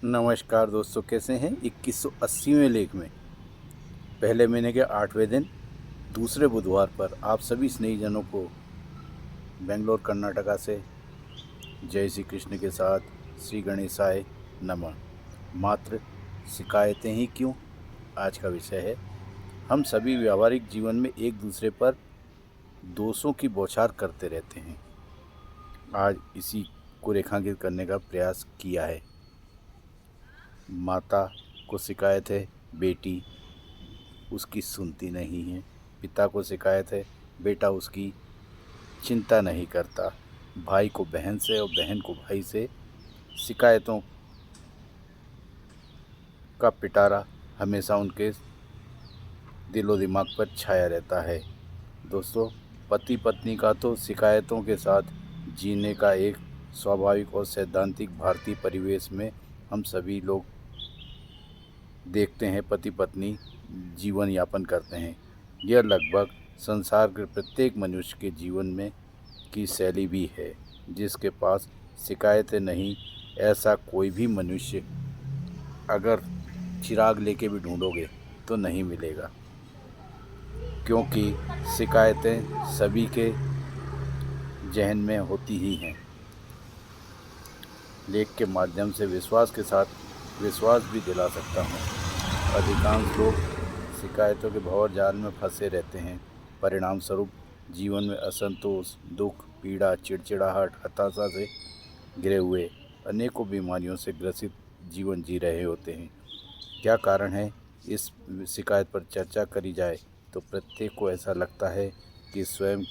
नमस्कार दोस्तों, कैसे हैं। 2180वें लेख में पहले महीने के 8वें दिन दूसरे बुधवार पर आप सभी स्नेहीजनों को बेंगलोर कर्नाटका से जय श्री कृष्ण के साथ श्री गणेशाय नमः। मात्र शिकायतें ही क्यों, आज का विषय है। हम सभी व्यावहारिक जीवन में एक दूसरे पर दोषों की बौछार करते रहते हैं। आज इसी को रेखांकित करने का प्रयास किया है। माता को शिकायत है, बेटी उसकी सुनती नहीं है। पिता को शिकायत है, बेटा उसकी चिंता नहीं करता। भाई को बहन से और बहन को भाई से शिकायतों का पिटारा हमेशा उनके दिलो दिमाग पर छाया रहता है। दोस्तों, पति पत्नी का तो शिकायतों के साथ जीने का एक स्वाभाविक और सैद्धांतिक भारतीय परिवेश में हम सभी लोग देखते हैं, पति पत्नी जीवन यापन करते हैं। यह लगभग संसार के प्रत्येक मनुष्य के जीवन में की शैली भी है। जिसके पास शिकायतें नहीं, ऐसा कोई भी मनुष्य अगर चिराग लेके भी ढूंढोगे तो नहीं मिलेगा, क्योंकि शिकायतें सभी के जहन में होती ही हैं। लेख के माध्यम से विश्वास के साथ विश्वास भी दिला सकता हूँ। अधिकांश लोग शिकायतों के भंवर जाल में फंसे रहते हैं। परिणाम स्वरूप जीवन में असंतोष, दुख, पीड़ा, चिड़चिड़ाहट, हताशा से घिरे हुए अनेकों बीमारियों से ग्रसित जीवन जी रहे होते हैं। क्या कारण है, इस शिकायत पर चर्चा करी जाए तो प्रत्येक को ऐसा लगता है कि स्वयं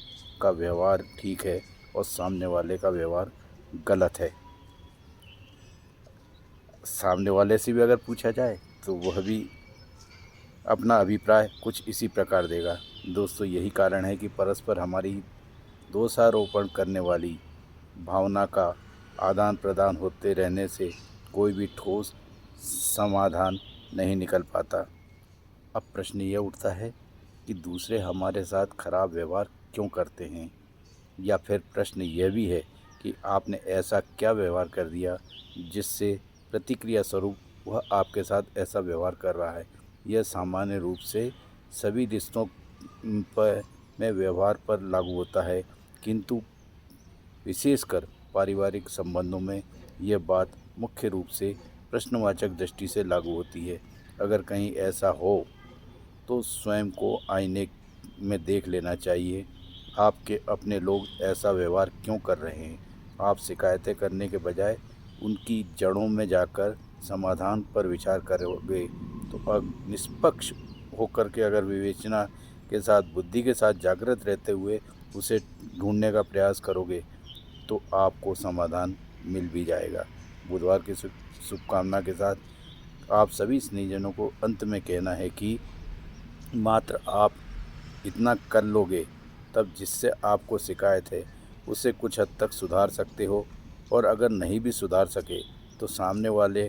का व्यवहार ठीक है और सामने वाले का व्यवहार गलत है। सामने वाले से भी अगर पूछा जाए तो वह भी अपना अभिप्राय कुछ इसी प्रकार देगा। दोस्तों, यही कारण है कि परस्पर हमारी दोषारोपण करने वाली भावना का आदान प्रदान होते रहने से कोई भी ठोस समाधान नहीं निकल पाता। अब प्रश्न यह उठता है कि दूसरे हमारे साथ खराब व्यवहार क्यों करते हैं, या फिर प्रश्न यह भी है कि आपने ऐसा क्या व्यवहार कर दिया जिससे प्रतिक्रिया स्वरूप वह आपके साथ ऐसा व्यवहार कर रहा है। यह सामान्य रूप से सभी रिश्तों पर में व्यवहार पर लागू होता है, किंतु विशेषकर पारिवारिक संबंधों में यह बात मुख्य रूप से प्रश्नवाचक दृष्टि से लागू होती है। अगर कहीं ऐसा हो तो स्वयं को आईने में देख लेना चाहिए। आपके अपने लोग ऐसा व्यवहार क्यों कर रहे हैं। आप शिकायतें करने के बजाय उनकी जड़ों में जाकर समाधान पर विचार करोगे तो निष्पक्ष होकर के अगर विवेचना के साथ, बुद्धि के साथ जागृत रहते हुए उसे ढूंढने का प्रयास करोगे तो आपको समाधान मिल भी जाएगा। बुधवार की शुभकामना के साथ आप सभी स्नेहीजनों को अंत में कहना है कि मात्र आप इतना कर लोगे तब जिससे आपको शिकायत है उसे कुछ हद तक सुधार सकते हो, और अगर नहीं भी सुधार सके तो सामने वाले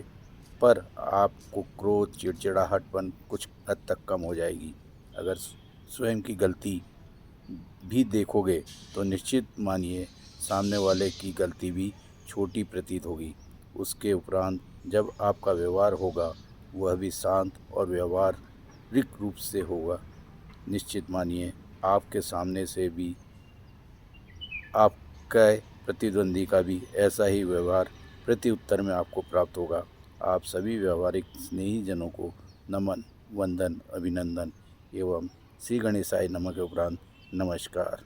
पर आपको क्रोध, चिड़चिड़ाहटपन कुछ हद तक कम हो जाएगी। अगर स्वयं की गलती भी देखोगे तो निश्चित मानिए सामने वाले की गलती भी छोटी प्रतीत होगी। उसके उपरांत जब आपका व्यवहार होगा वह भी शांत और व्यवहारिक रूप से होगा। निश्चित मानिए आपके सामने से भी आपके प्रतिद्वंदी का भी ऐसा ही व्यवहार प्रत्युत्तर में आपको प्राप्त होगा। आप सभी व्यवहारिक स्नेहीजनों को नमन, वंदन, अभिनंदन एवं श्री गणेशाय नमः के उपरांत नमस्कार।